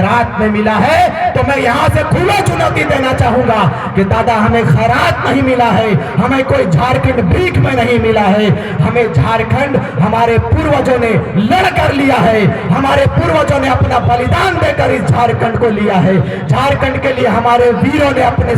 खैरात में मिला है। तो मैं यहाँ से खुला चुनौती देना चाहूंगा कि दादा हमें खैरात नहीं मिला है, हमें कोई झारखंड भीख में नहीं मिला है, हमें झारखंड हमारे पूर्वजों ने लड़ कर लिया है, हमारे पूर्वजों ने अपना बलिदान देकर इस झारखंड को लिया है। झारखंड के लिए हमारे वीरों ने अपने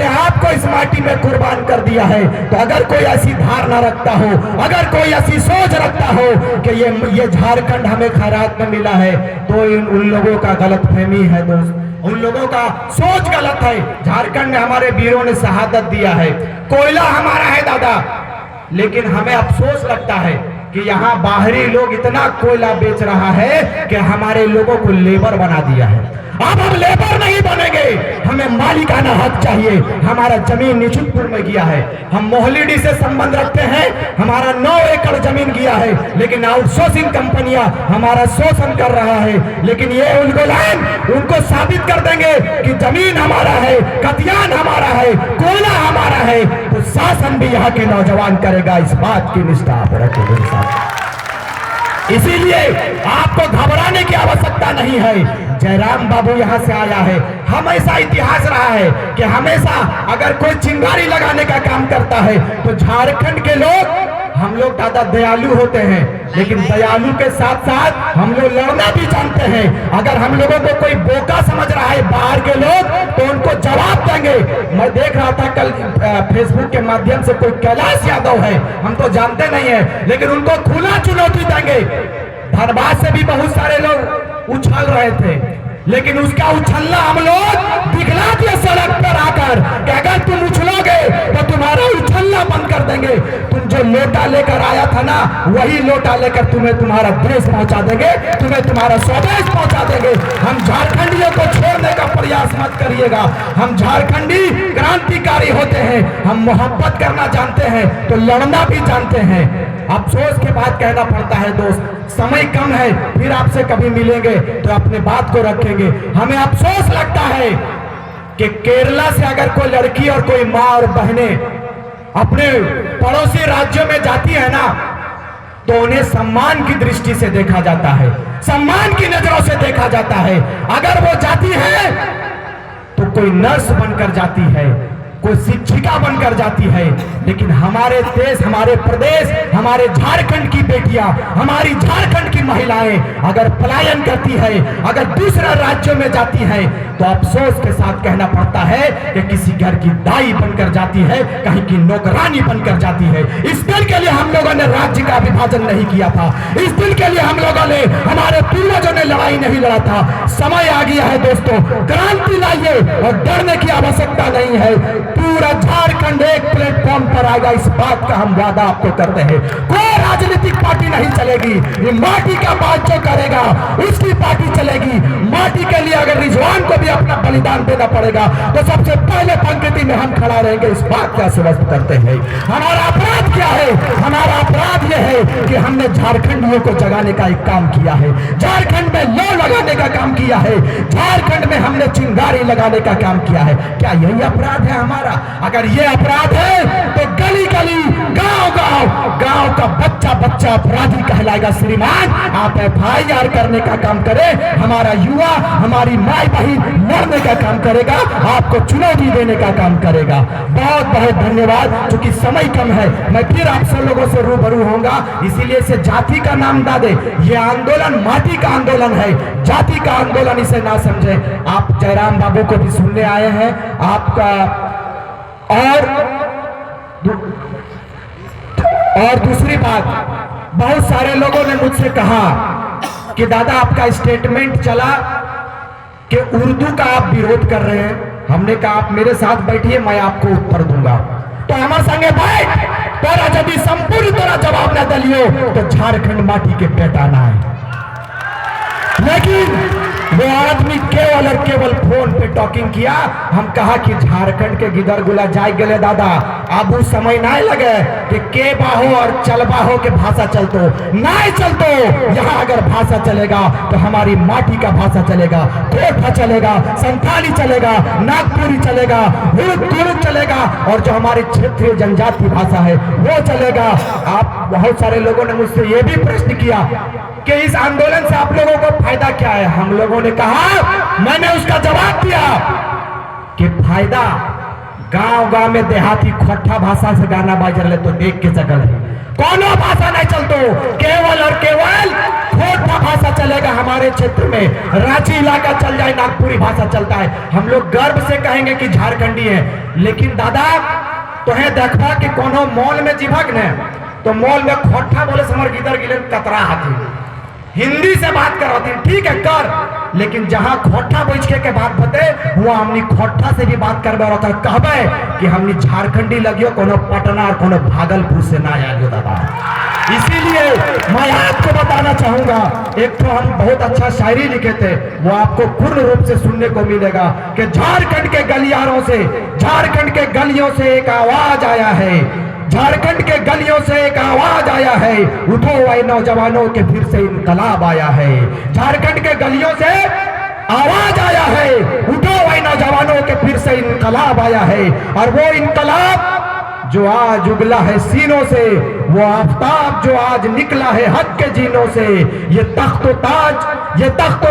आप को इस माटी में कुर्बान कर दिया है। तो अगर कोई ऐसी धारणा रखता हो, अगर कोई ऐसी सोच रखता हो कि ये झारखंड हमें खैरात में मिला है, तो उन लोगों का गलतफहमी है दोस्त, उन लोगों का सोच गलत है। झारखंड में हमारे वीरों ने शहादत दिया है, कोयला हमारा है दादा, लेकिन हमें अफसोस लगता है कि यहाँ बाहरी लोग इतना कोयला बेच रहा है कि हमारे लोगों को लेबर बना दिया है। अब हम लेबर नहीं बनेंगे, हमें मालिकाना हक चाहिए। हमारा जमीन निजुतपुर में गया है, हम मोहलीडी से संबंध रखते हैं, हमारा 9 एकड़ जमीन गया है, लेकिन आउटसोर्सिंग कंपनियां हमारा शोषण कर रहा है। लेकिन ये उनको साबित कर देंगे कि जमीन हमारा है, खतियान हमारा है, कोयला हमारा है, तो शासन भी यहाँ के नौजवान करेगा। इस बात की निष्ठा आप रखें। इसीलिए आपको घबराने की आवश्यकता नहीं है। जयराम बाबू यहाँ से आया है, हमेशा इतिहास रहा है कि हमेशा अगर कोई चिंगारी लगाने का काम करता है तो झारखंड के लोग, हम लोग दादा दयालु होते हैं, लेकिन दयालु के साथ साथ हम लोग लड़ना भी जानते हैं। अगर हम लोगों को कोई बोका समझ रहा है बाहर के लोग, तो उनको जवाब देंगे। मैं देख रहा था कल फेसबुक के माध्यम से कोई कैलाश यादव है, हम तो जानते नहीं है, लेकिन उनको खुला चुनौती देंगे। धनबाद से भी बहुत सारे लोग उछल रहे थे, लेकिन उसका उछलना हम लोग दिखला दिए सड़क पर आकर कि अगर तुम उछलोगे तो तुम्हारा उछलना बंद कर देंगे। तुम जो लोटा लेकर आया था ना, वही लोटा लेकर तुम्हें तुम्हारा देश पहुंचा देंगे, तुम्हें तुम्हारा स्वदेश पहुंचा देंगे। हम झारखंडियों को छोड़ने का प्रयास मत करिएगा। हम झारखंडी क्रांतिकारी होते हैं, हम मोहब्बत करना जानते हैं तो लड़ना भी जानते हैं। अफसोस के बाद कहना पड़ता है दोस्त, समय कम है, फिर आपसे कभी मिलेंगे तो अपने बात को रखेंगे। हमें अफसोस लगता है कि केरला से अगर कोई लड़की और कोई माँ और बहनें अपने पड़ोसी राज्यों में जाती है ना, तो उन्हें सम्मान की दृष्टि से देखा जाता है, सम्मान की नजरों से देखा जाता है। अगर वो जाती है तो कोई नर्स बनकर जाती है, कोई शिक्षिका बनकर जाती है, लेकिन हमारे देश, हमारे प्रदेश, हमारे झारखंड की बेटियां, हमारी झारखंड की महिलाएं अगर पलायन करती है, अगर दूसरे राज्यों में जाती है, तो अफसोस के साथ कहना पड़ता है कि किसी घर की दाई बनकर जाती है, कहीं की नौकरानी बनकर जाती है। इस दिन के लिए हम लोगों ने राज्य का विभाजन नहीं किया था, इस दिन के लिए हम लोगों ने, हमारे पूर्वजों ने लड़ाई नहीं लड़ा था। समय आ गया है दोस्तों, क्रांति लाइए और डरने की आवश्यकता नहीं है। पूरा झारखंड एक प्लेटफॉर्म पर आएगा, इस बात का हम वादा आपको करते हैं। कोई राजनीतिक पार्टी नहीं चलेगी, ये माटी का बात जो करेगा उसकी पार्टी चलेगी। माटी के लिए अगर रिजवान को भी अपना बलिदान देना पड़ेगा तो सबसे पहले पंक्ति में हम खड़ा रहेंगे, इस बात का आश्वस्त करते हैं। हमारा अपराध क्या है? हमारा अपराध यह है कि हमने झारखंडियों को जगाने का एक काम किया है, झारखंड में लौ लगाने का काम किया है, झारखंड में हमने चिंगारी लगाने का काम किया है। क्या यही अपराध है हमारा? अगर ये अपराध है तो गली गली, गांव गांव का बच्चा बच्चा अपराधी कहलाएगा। श्रीमान, आप FIR करने का काम करें, हमारा युवा, हमारी माई बहन लड़ने का काम करेगा, आपको चुनौती देने का काम करेगा। बहुत बहुत धन्यवाद। चूंकि समय कम है, मैं फिर आप सब लोगों से रूबरू होऊंगा, इसीलिए इसे जाति का नाम ना दे। ये आंदोलन माटी का आंदोलन है, जाति का आंदोलन इसे ना समझे। आप जयराम बाबू को भी सुनने आए हैं, आपका और दूसरी बात, बहुत सारे लोगों ने मुझसे कहा कि दादा आपका स्टेटमेंट चला कि उर्दू का आप विरोध कर रहे हैं। हमने कहा आप मेरे साथ बैठिए, मैं आपको उत्तर दूंगा। तो हमारे संगे बैठ, तोरा यदि संपूर्ण तोरा जवाब न दलियो तो झारखंड माटी के बेटा ना है। लेकिन वो आदमी केवल और केवल फोन पे टॉकिंग किया। हम कहा कि झारखंड के गिदर गुला जाए गले दादा, अब वो समय नहीं लगे कि के बाहो और चल बाहो के भाषा चलतो नहीं चलतो। यहाँ अगर भाषा चलेगा तो हमारी माटी का भाषा चलेगा, कोठा चलेगा, संथाली चलेगा, नागपुरी चलेगा, हुड़ुक चलेगा, और जो हमारी क्षेत्रीय जनजाति भाषा है वो चलेगा। आप बहुत सारे लोगों ने मुझसे ये भी प्रश्न किया कि इस आंदोलन से आप लोगों को फायदा क्या है। हम लोगों ने कहा, मैंने उसका जवाब दिया कि फायदा गांव गांव में देहाती खोट्ठा भाषा से गाना बाज रहे तो देख के जगल है, कोनो भाषा नहीं चलतो, केवल और केवल खोट्ठा भाषा चलेगा हमारे क्षेत्र में। रांची इलाका चल जाए, नागपुरी भाषा चलता है। हम लोग गर्व से कहेंगे कि झारखंडी है, लेकिन दादा तुम्हें देखा कि कोनो मॉल में जीभक ने तो मॉल में खोट्ठा बोले समर गिदर गिले कतरा हाथी हिंदी से बात करती, ठीक है कर, लेकिन जहां खोट्ठा बैठ के बात बते वो हमनी खोट्ठा से भी बात करबे और कहबे कि हमनी झारखंडी लगियो, कोनो पटना और कोनो भागलपुर से ना आइयो दादा। इसीलिए मैं आपको बताना चाहूंगा, एक तो हम बहुत अच्छा शायरी लिखे थे, वो आपको पूर्ण रूप से सुनने को मिलेगा कि झारखंड के गलियारों से, झारखंड के गलियों से एक आवाज आया है, झारखंड के गलियों से एक आवाज आया है, उठो भाई नौजवानों के फिर से इनकलाब आया है। झारखंड के गलियों से आवाज आया है, उठो भाई नौजवानों के फिर से इनकलाब आया है। और वो इनकलाब जो आज उगला है सीनों से, वो आफताब जो आज निकला है हक के जीनों से, ये तख्त व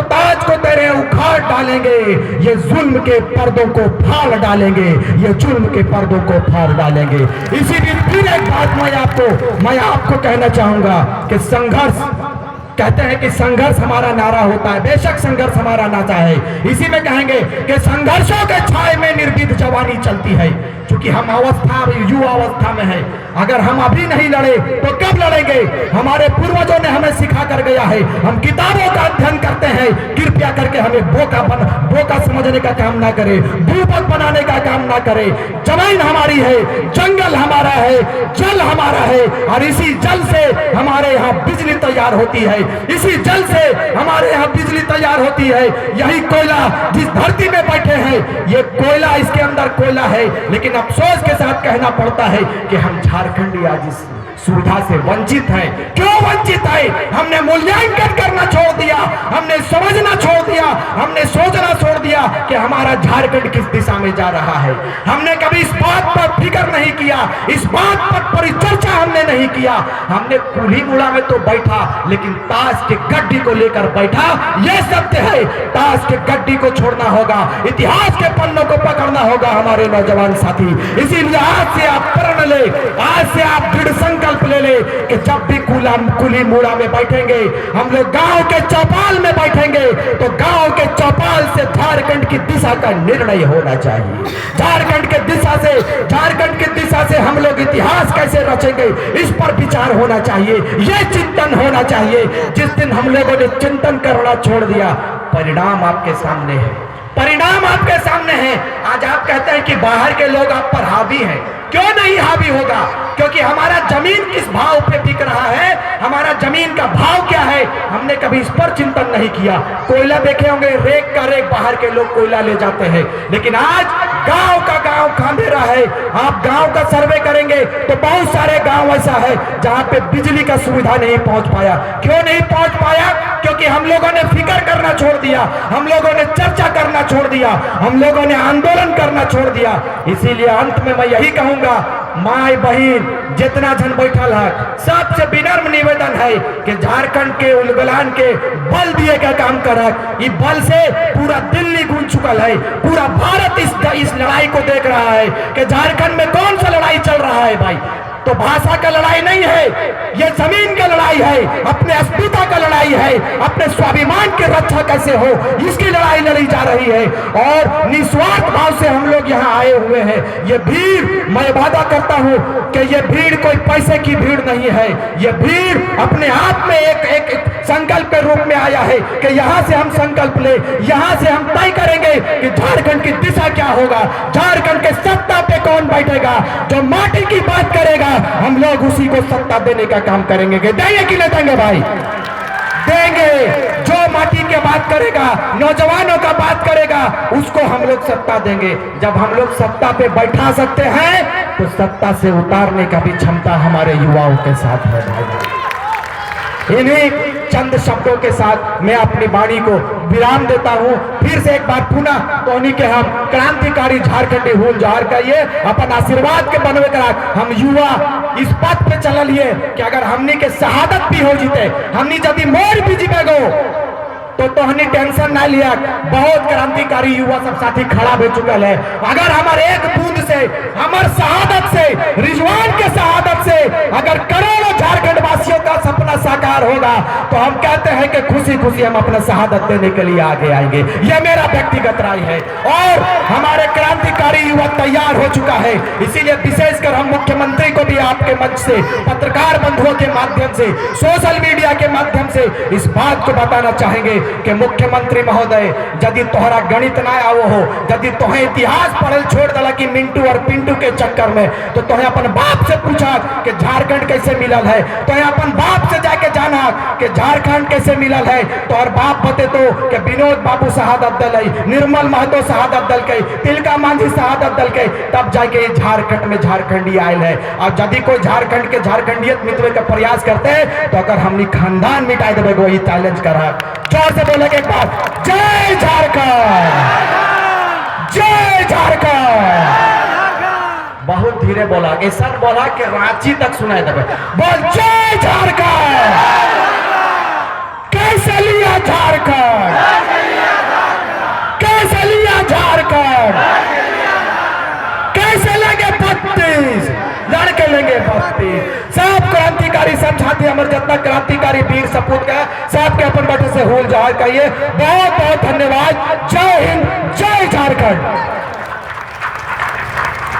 ताज को तेरे उखाड़ डालेंगे, ये जुल्म के पर्दों को फाड़ डालेंगे, ये जुल्म के पर्दों को फाड़ डालेंगे। इसी बीच फिर एक बात मैं आपको कहना चाहूंगा कि संघर्ष, कहते हैं कि संघर्ष हमारा नारा होता है, बेशक संघर्ष हमारा नारा है। इसी में कहेंगे कि संघर्षों के छाए में निर्भीक जवानी चलती है, क्योंकि हम युवा अवस्था में है। अगर हम अभी नहीं लड़े तो कब लड़ेंगे? हमारे पूर्वजों ने हमें सिखा कर गया है, हम किताबों का अध्ययन करते हैं, कृपया करके हमें बोका समझने का काम ना करें, भूपत बनाने का काम ना करें। जमीन हमारी है, जंगल हमारा है, जल हमारा है, और इसी जल से हमारे यहाँ बिजली तैयार होती है, इसी जल से हमारे यहाँ बिजली तैयार होती है। यही कोयला जिस धरती में बैठे हैं, ये कोयला, इसके अंदर कोयला है, लेकिन अफसोस के साथ कहना पड़ता है कि हम झारखंडी आज इस सुविधा से वंचित है। क्यों वंचित है? हमने मूल्यांकन करना छोड़ दिया, हमने समझना छोड़ दिया, हमने सोचना छोड़ दिया कि हमारा झारखंड किस दिशा में जा रहा है। हमने कभी इस बात पर फिक्र नहीं किया, इस बात पर परिचर्चा हमने नहीं किया। हमने कुली मुड़ा में तो बैठा, लेकिन ताश के गड्डी को लेकर बैठा। यह सत्य है, ताश के गड्डी को छोड़ना होगा, इतिहास के पन्नों को पकड़ना होगा हमारे नौजवान साथी। इसीलिए आज से आप प्रण ले, आज से आप दृढ़ संकल्प ले ले कि जब भी कुली मुड़ा में बैठेंगे, हम लोग गांव के चौपाल में बैठेंगे, तो गांव के चौपाल से झारखंड की दिशा का निर्णय होना चाहिए। झारखंड की दिशा से हम लोग इतिहास कैसे रचेंगे, इस पर विचार होना चाहिए, यह चिंतन होना चाहिए। जिस दिन हम लोगों ने चिंतन करना छोड़ दिया, परिणाम आपके सामने है, परिणाम आपके सामने है। आज आप कहते हैं कि बाहर के लोग आप पर हावी हैं, क्यों नहीं हावी होगा? क्योंकि हमारा जमीन किस भाव पे बिक रहा है, हमारा जमीन का भाव क्या है, हमने कभी इस पर चिंतन नहीं किया। कोयला देखे होंगे, रेक का रेक बाहर के लोग कोयला ले जाते हैं, लेकिन आज गांव का गांव खांधेरा है। आप गांव का सर्वे करेंगे तो बहुत सारे गांव ऐसा है जहां पे बिजली का सुविधा नहीं पहुंच पाया। क्यों नहीं पहुंच पाया? क्योंकि हम लोगों ने फिक्र करना छोड़ दिया, हम लोगों ने चर्चा करना छोड़ दिया, हम लोगों ने आंदोलन करना छोड़ दिया। इसीलिए अंत में मैं यही कहूंगा, माई बहन जितना जन बैठल है, सबसे विनम्र निवेदन है कि झारखंड के उलगलान के बल दिए का काम करक। इस बल से पूरा दिल्ली गूंज चुकल है, पूरा भारत इस लड़ाई को देख रहा है कि झारखंड में कौन सा लड़ाई चल रहा है। भाई तो भाषा का लड़ाई नहीं है, यह जमीन का लड़ाई है, अपने अस्मिता का लड़ाई है, अपने स्वाभिमान की रक्षा कैसे हो, इसकी लड़ाई लड़ी जा रही है। और निस्वार्थ भाव से हम लोग यहाँ आए हुए हैं। ये भीड़, मैं वादा करता हूँ कि ये भीड़ कोई पैसे की भीड़ नहीं है, ये भीड़ अपने आप में एक संकल्प के रूप में आया है कि यहाँ से हम संकल्प ले, यहाँ से हम तय करेंगे कि झारखंड की दिशा क्या होगा, झारखंड के सत्ता पे कौन बैठेगा। जो माटी की बात करेगा, हम लोग उसी को सत्ता देने का काम करेंगे। देंगे कि नहीं देंगे? भाई देंगे। जो माटी की बात करेगा, नौजवानों का बात करेगा, उसको हम लोग सत्ता देंगे। जब हम लोग सत्ता पे बैठा सकते हैं तो सत्ता से उतारने का भी क्षमता हमारे युवाओं के साथ है। भाई इन्हीं चंद शब्दों के साथ मैं अपनी वाणी को विराम देता हूं। फिर से एक बार पुनः तो उन्हीं के हम क्रांतिकारी झारखंडी हुल जहर कहिए अपन आशीर्वाद के बनवे करा हम युवा इस पथ पे चलिए कि अगर हमनी के शहादत भी हो जीते, हमनी यदि मोर भी जीवे गो तो हमने टेंशन ना लिया। बहुत क्रांतिकारी युवा सब साथी खड़ा हो चुका है। अगर हमारे एक बूंद से, हमारे शहादत से, रिजवान के शहादत से अगर करोड़ों झारखंड वासियों का सपना साकार होगा तो हम कहते हैं कि खुशी खुशी हम अपना शहादत देने के लिए आगे आएंगे। यह मेरा व्यक्तिगत राय है और हमारे क्रांतिकारी युवा तैयार हो चुका है। इसीलिए विशेषकर हम मुख्यमंत्री को भी आपके मंच से, पत्रकार बंधुओं के माध्यम से, सोशल मीडिया के माध्यम से इस बात को बताना चाहेंगे कि मुख्यमंत्री महोदय, यदि तोहरा गणित ना आवो हो, यदि तोहे इतिहास पढ़ल छोड़ दिला कि मिंटू और पिंटू के चक्कर में, तो तोहे अपन बाप से पूछा कि झारखंड कैसे मिलल है। तोहे अपन बाप से जाके जाना कि झारखंड कैसे मिलल है। तोहर बाप बते तो कि विनोद बाबू शहादत दल, निर्मल महतो शहादत दल के, तिलका मांझी शहादत दल के, तब जाके झारखंड में झारखंडी आयल है। और यदि कोई झारखंड के झारखंडियत मिटवे का प्रयास करते हैं तो अगर हमनी खानदान मिटाई देवे वही चैलेंज करा। जोर से बोले एक बार, जय झारखंड, जय झारखंड। बहुत धीरे बोला, ऐसा बोला कि रांची तक सुनाई देवे। बोल जय झारखंड। कैसे लिया झारखंड, कैसे लिया झारखंड, कैसे लगे 32 लड़के लेंगे 32। सब क्रांतिकारी सब साथी हमारे जितना क्रांतिकारी वीर सपूत का सबके अपन बैठे से हुल जहर कहिए। बहुत बहुत धन्यवाद। जय हिंद, जय झारखंड।